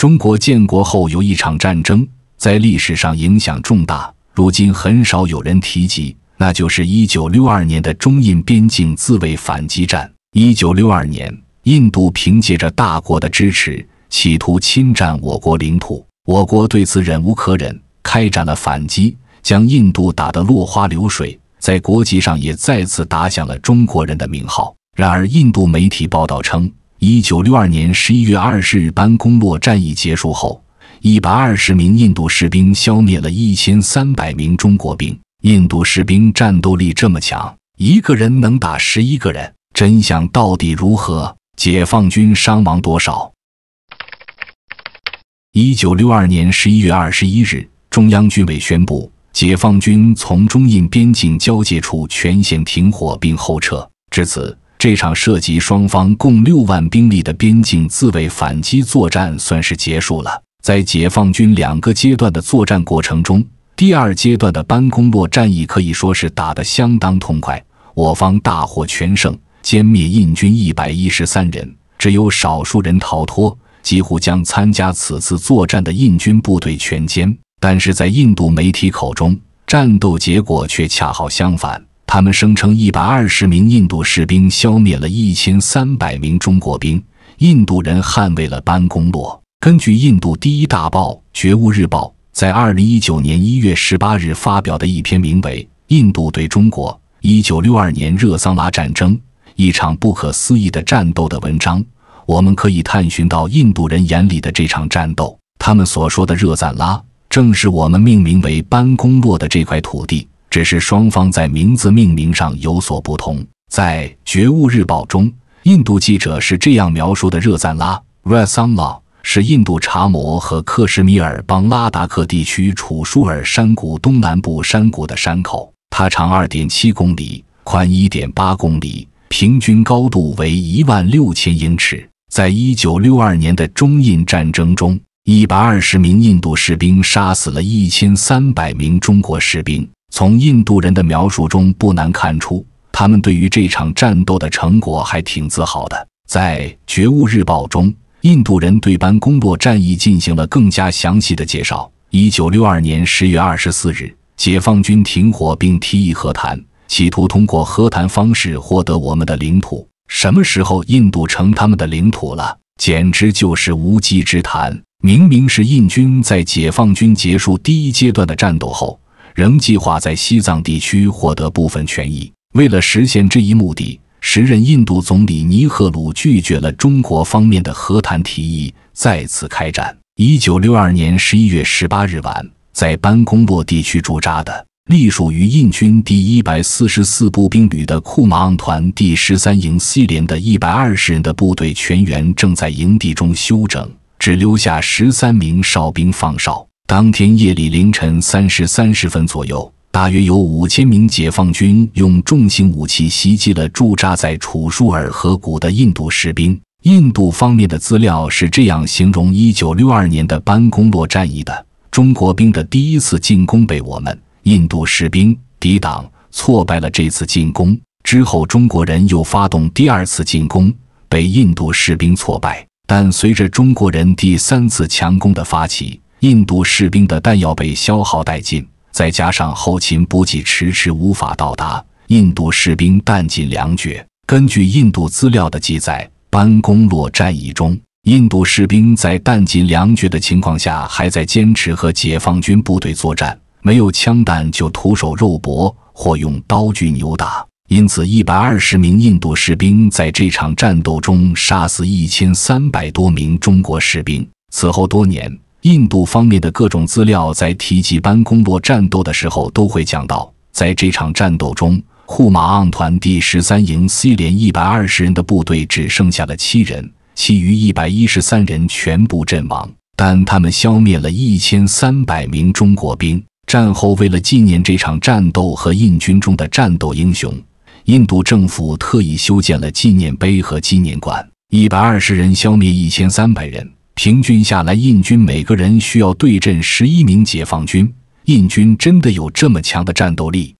中国建国后有一场战争，在历史上影响重大，如今很少有人提及，那就是1962年的中印边境自卫反击战。1962年，印度凭借着大国的支持，企图侵占我国领土，我国对此忍无可忍，开展了反击，将印度打得落花流水，在国际上也再次打响了中国人的名号。然而，印度媒体报道称，1962年11月20日班公洛战役结束后，120名印度士兵消灭了1300名中国兵。印度士兵战斗力这么强，一个人能打11个人，真相到底如何？解放军伤亡多少？1962年11月21日，中央军委宣布，解放军从中印边境交界处全线停火并后撤。至此，这场涉及双方共6万兵力的边境自卫反击作战算是结束了。在解放军2个阶段的作战过程中，第2阶段的班公洛战役可以说是打得相当痛快，我方大获全胜，歼灭印军113人，只有少数人逃脱，几乎将参加此次作战的印军部队全歼。但是在印度媒体口中，战斗结果却恰好相反，他们声称120名印度士兵消灭了1300名中国兵，印度人捍卫了班公洛。根据印度第一大报《觉悟日报》在2019年1月18日发表的一篇名为《印度对中国1962年热桑拉战争：一场不可思议的战斗》的文章，我们可以探寻到印度人眼里的这场战斗。他们所说的热赞拉，正是我们命名为班公洛的这块土地，只是双方在名字命名上有所不同。在《觉悟日报》中，印度记者是这样描述的：热赞拉 （Rasanla） 是印度查谟和克什米尔邦拉达克地区楚舒尔山谷东南部山谷的山口，它长 2.7 公里，宽 1.8 公里，平均高度为16000英尺。在1962年的中印战争中，120名印度士兵杀死了1300名中国士兵。从印度人的描述中不难看出，他们对于这场战斗的成果还挺自豪的。在《觉悟日报》中，印度人对班公洛战役进行了更加详细的介绍。1962年10月24日，解放军停火并提议和谈，企图通过和谈方式获得我们的领土。什么时候印度成他们的领土了？简直就是无稽之谈。明明是印军在解放军结束第1阶段的战斗后，仍计划在西藏地区获得部分权益。为了实现这一目的，时任印度总理尼赫鲁拒绝了中国方面的和谈提议，再次开战。1962年11月18日晚，在班公洛地区驻扎的隶属于印军第144步兵旅的库马昂团第13营 C 连的120人的部队全员正在营地中休整，只留下13名哨兵放哨。当天夜里凌晨3时30分左右，大约有5000名解放军用重型武器袭击了驻扎在楚舒尔河谷的印度士兵。印度方面的资料是这样形容1962年的班公洛战役的：中国兵的第1次进攻被我们印度士兵抵挡，挫败了这次进攻。之后中国人又发动第2次进攻，被印度士兵挫败。但随着中国人第3次强攻的发起，印度士兵的弹药被消耗殆尽，再加上后勤补给迟迟无法到达，印度士兵弹尽粮绝。根据印度资料的记载，班公洛战役中，印度士兵在弹尽粮绝的情况下还在坚持和解放军部队作战，没有枪弹就徒手肉搏或用刀具扭打。因此120名印度士兵在这场战斗中杀死1300多名中国士兵。此后多年，印度方面的各种资料在提及班公洛战斗的时候都会讲到，在这场战斗中，库马昂团第13营 C 连120人的部队只剩下了7人，其余113人全部阵亡，但他们消灭了1300名中国兵。战后为了纪念这场战斗和印军中的战斗英雄，印度政府特意修建了纪念碑和纪念馆。120人消灭1300人，平均下来印军每个人需要对阵11名解放军。印军真的有这么强的战斗力？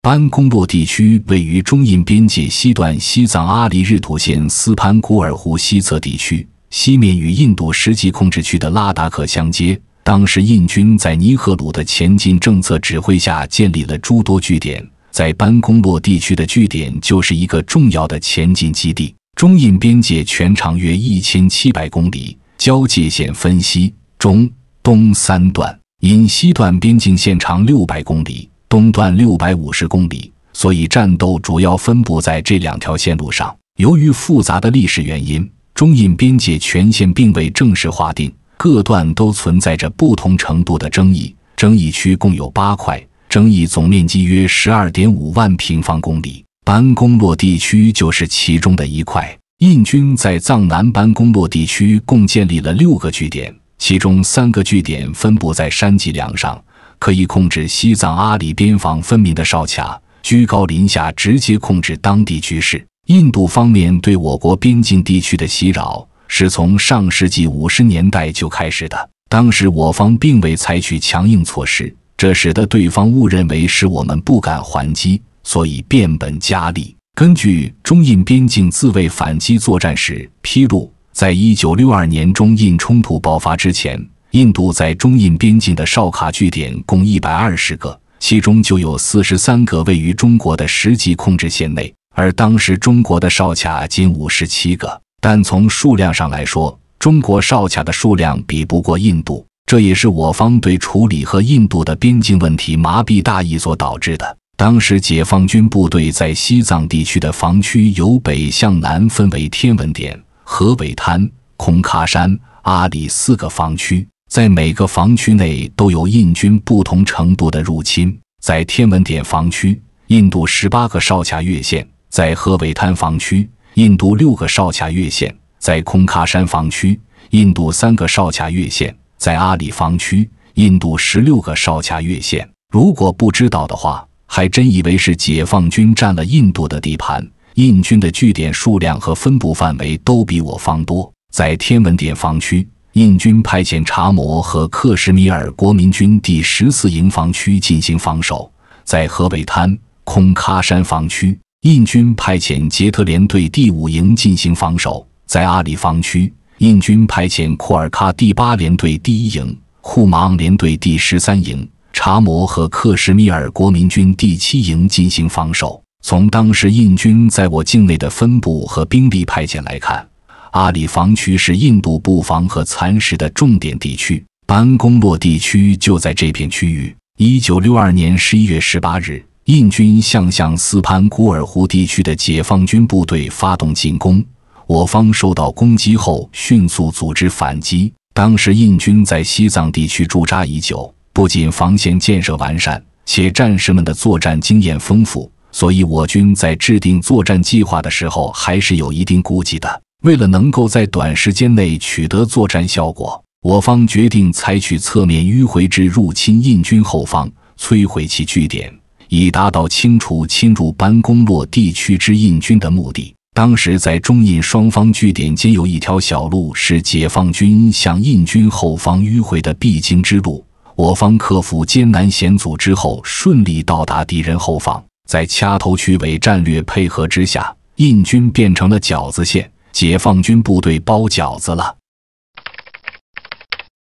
班公洛地区位于中印边界西段西藏阿里日图县斯潘古尔湖西侧地区，西面与印度实际控制区的拉达克相接。当时印军在尼赫鲁的前进政策指挥下建立了诸多据点，在班公洛地区的据点就是一个重要的前进基地。中印边界全长约1700公里，交界线分西、中、东3段，因西段边境线长600公里，东段650公里，所以战斗主要分布在这2条线路上。由于复杂的历史原因，中印边界全线并未正式划定，各段都存在着不同程度的争议。争议区共有8块，争议总面积约 12.5 万平方公里。班公洛地区就是其中的一块。印军在藏南班公洛地区共建立了6个据点，其中3个据点分布在山脊梁上，可以控制西藏阿里边防分明的哨卡，居高临下直接控制当地局势。印度方面对我国边境地区的袭扰是从上世纪50年代就开始的，当时我方并未采取强硬措施，这使得对方误认为是我们不敢还击，所以变本加厉。根据中印边境自卫反击作战史披露，在1962年中印冲突爆发之前，印度在中印边境的哨卡据点共120个，其中就有43个位于中国的实际控制线内，而当时中国的哨卡仅57个。但从数量上来说，中国哨卡的数量比不过印度，这也是我方对处理和印度的边境问题麻痹大意所导致的。当时解放军部队在西藏地区的防区由北向南分为天文点、河尾滩、空喀山、阿里4个防区，在每个防区内都有印军不同程度的入侵。在天文点防区，印度18个哨卡越线；在河尾滩防区，印度6个哨卡越线；在空喀山防区，印度3个哨卡越线；在阿里防区，印度16个哨卡越线。如果不知道的话，还真以为是解放军占了印度的地盘。印军的据点数量和分布范围都比我方多。在天文点防区，印军派遣察摩和克什米尔国民军第14营防区进行防守；在河尾滩、空喀山防区，印军派遣杰特连队第5营进行防守；在阿里防区，印军派遣库尔喀第8联队第1营、库马昂联队第13营、察摩和克什米尔国民军第7营进行防守。从当时印军在我境内的分布和兵力派遣来看，阿里防区是印度布防和蚕食的重点地区，班公洛地区就在这片区域。1962年11月18日，印军向斯潘古尔湖地区的解放军部队发动进攻，我方受到攻击后迅速组织反击。当时印军在西藏地区驻扎已久，不仅防线建设完善，且战士们的作战经验丰富，所以我军在制定作战计划的时候还是有一定顾忌的。为了能够在短时间内取得作战效果，我方决定采取侧面迂回至入侵印军后方，摧毁其据点，以达到清除侵入班公洛地区之印军的目的。当时在中印双方据点间有一条小路是解放军向印军后方迂回的必经之路，我方克服艰难险阻之后，顺利到达敌人后方。在掐头去尾战略配合之下，印军变成了饺子馅，解放军部队包饺子了。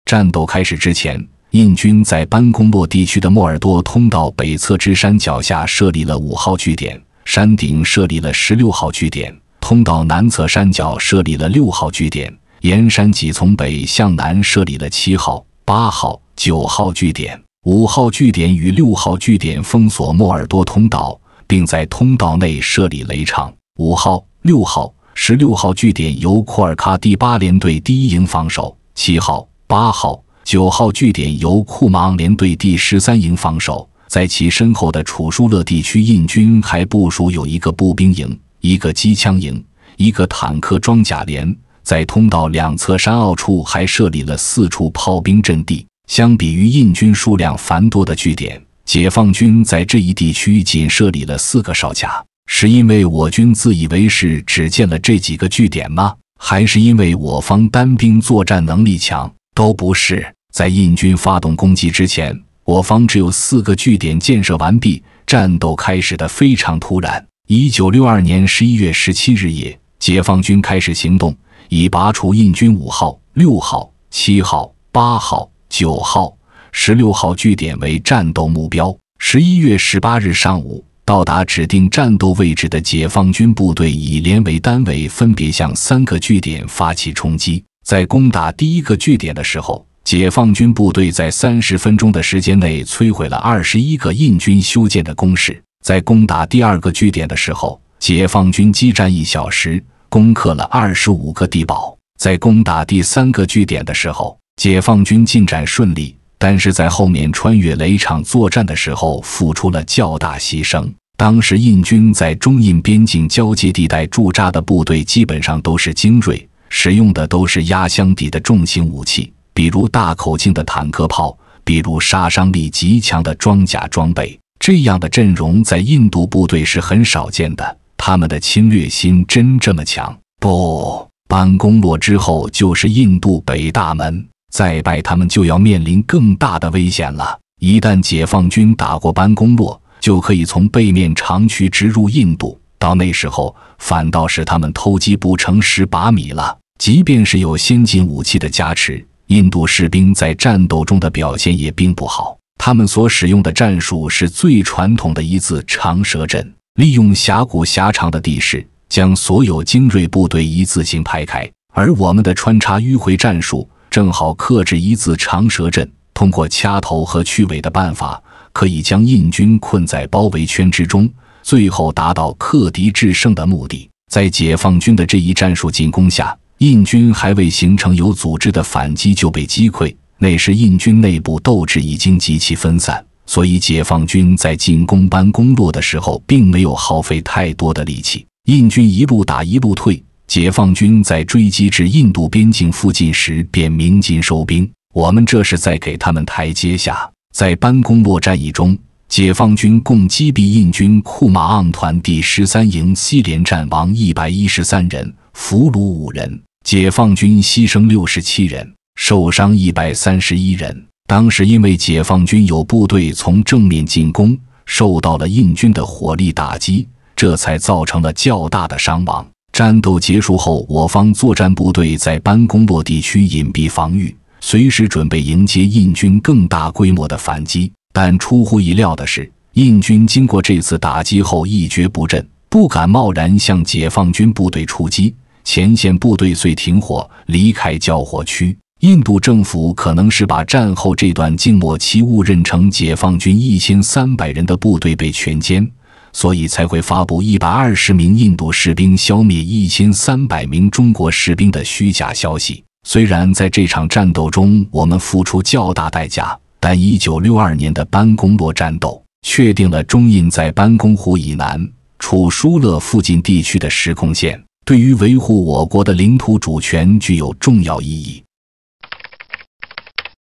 战斗开始之前，印军在班公洛地区的莫尔多通道北侧之山脚下设立了5号据点，山顶设立了16号据点，通道南侧山脚设立了6号据点，沿山脊从北向南设立了7号、8号、9号据点。5号据点与6号据点封锁莫尔多通道，并在通道内设立雷场。5号、6号、16号据点由库尔喀第8联队第1营防守，7号、8号、9号据点由库马昂联队第13营防守。在其身后的楚舒勒地区，印军还部署有1个步兵营、1个机枪营、1个坦克装甲连，在通道2侧山坳处还设立了4处炮兵阵地。相比于印军数量繁多的据点，解放军在这一地区仅设立了4个哨卡，是因为我军自以为是只建了这几个据点吗？还是因为我方单兵作战能力强？都不是。在印军发动攻击之前，我方只有4个据点建设完毕，战斗开始的非常突然。1962年11月17日夜，解放军开始行动，以拔除印军5号、6号、7号、8号、9号、16号据点为战斗目标。11月18日上午，到达指定战斗位置的解放军部队以连为单位，分别向3个据点发起冲击。在攻打第一个据点的时候，解放军部队在30分钟的时间内摧毁了21个印军修建的工事。在攻打第2个据点的时候，解放军激战1小时，攻克了25个地堡。在攻打第3个据点的时候，解放军进展顺利，但是在后面穿越雷场作战的时候付出了较大牺牲。当时印军在中印边境交界地带驻扎的部队基本上都是精锐，使用的都是压箱底的重型武器，比如大口径的坦克炮，比如杀伤力极强的装甲装备。这样的阵容在印度部队是很少见的，他们的侵略心真这么强？不，班公洛之后就是印度北大门，再败他们就要面临更大的危险了。一旦解放军打过班公洛，就可以从背面长驱直入印度，到那时候反倒是他们偷鸡不成蚀把米了。即便是有先进武器的加持，印度士兵在战斗中的表现也并不好。他们所使用的战术是最传统的一字长蛇阵，利用峡谷狭长的地势，将所有精锐部队一字形排开，而我们的穿插迂回战术正好克制一字长蛇阵，通过掐头和去尾的办法，可以将印军困在包围圈之中，最后达到克敌制胜的目的。在解放军的这一战术进攻下，印军还未形成有组织的反击就被击溃。那时印军内部斗志已经极其分散，所以解放军在进攻班公洛的时候并没有耗费太多的力气。印军一路打一路退，解放军在追击至印度边境附近时便鸣金收兵，我们这是在给他们台阶下。在班公洛战役中，解放军共击毙印军库马昂团第13营西连战亡113人，俘虏5人，解放军牺牲67人，受伤131人。当时因为解放军有部队从正面进攻，受到了印军的火力打击，这才造成了较大的伤亡。战斗结束后，我方作战部队在班公洛地区隐蔽防御，随时准备迎接印军更大规模的反击。但出乎意料的是，印军经过这次打击后一蹶不振，不敢贸然向解放军部队出击，前线部队遂停火，离开交火区。印度政府可能是把战后这段静默期误认成解放军1300人的部队被全歼，所以才会发布120名印度士兵消灭1300名中国士兵的虚假消息。虽然在这场战斗中我们付出较大代价，但1962年的班公洛战斗确定了中印在班公湖以南、楚疏勒附近地区的实控线，对于维护我国的领土主权具有重要意义。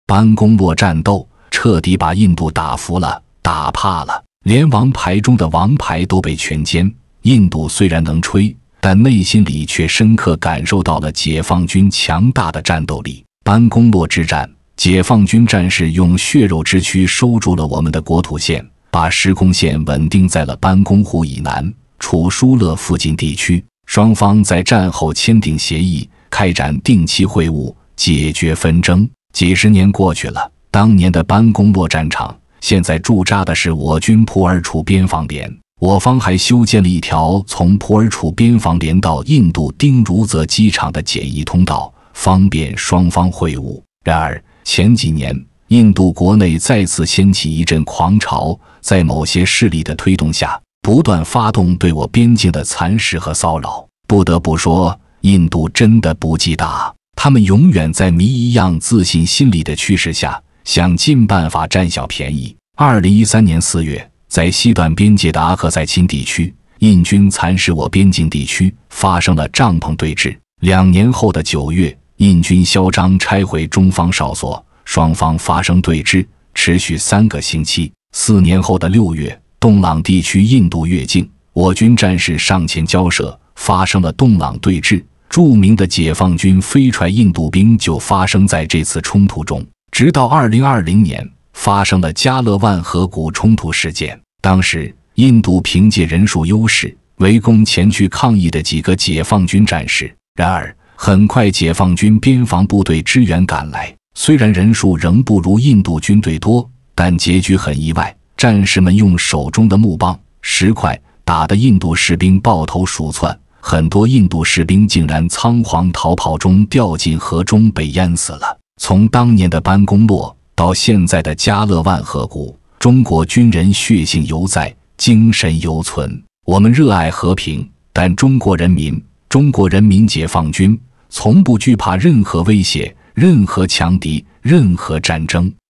班公洛战斗彻底把印度打服了，打怕了，连王牌中的王牌都被全歼。印度虽然能吹，但内心里却深刻感受到了解放军强大的战斗力。班公洛之战，解放军战士用血肉之躯收住了我们的国土线，把实控线稳定在了班公湖以南、楚疏勒附近地区。双方在战后签订协议，开展定期会晤，解决纷争。几十年过去了，当年的班公洛战场现在驻扎的是我军普洱楚边防连，我方还修建了一条从普洱楚边防连到印度丁如泽机场的简易通道，方便双方会晤。然而前几年印度国内再次掀起一阵狂潮，在某些势力的推动下，不断发动对我边境的蚕食和骚扰。不得不说，印度真的不计打，他们永远在谜一样自信心理的驱使下，想尽办法占小便宜。2013年4月，在西段边界的阿克塞钦地区，印军蚕食我边境地区，发生了帐篷对峙。2年后的9月，印军嚣张拆毁中方哨所，双方发生对峙，持续3个星期。4年后的6月，洞朗地区印度越境，我军战士上前交涉，发生了洞朗对峙。著名的解放军飞踹印度兵就发生在这次冲突中，直到2020年发生了加勒万河谷冲突事件。当时印度凭借人数优势围攻前去抗议的几个解放军战士，然而很快解放军边防部队支援赶来，虽然人数仍不如印度军队多，但结局很意外，战士们用手中的木棒、石块打得印度士兵抱头鼠窜，很多印度士兵竟然仓皇逃跑中掉进河中被淹死了。从当年的班公洛到现在的加勒万河谷，中国军人血性犹在，精神犹存。我们热爱和平，但中国人民解放军从不惧怕任何威胁、任何强敌、任何战争。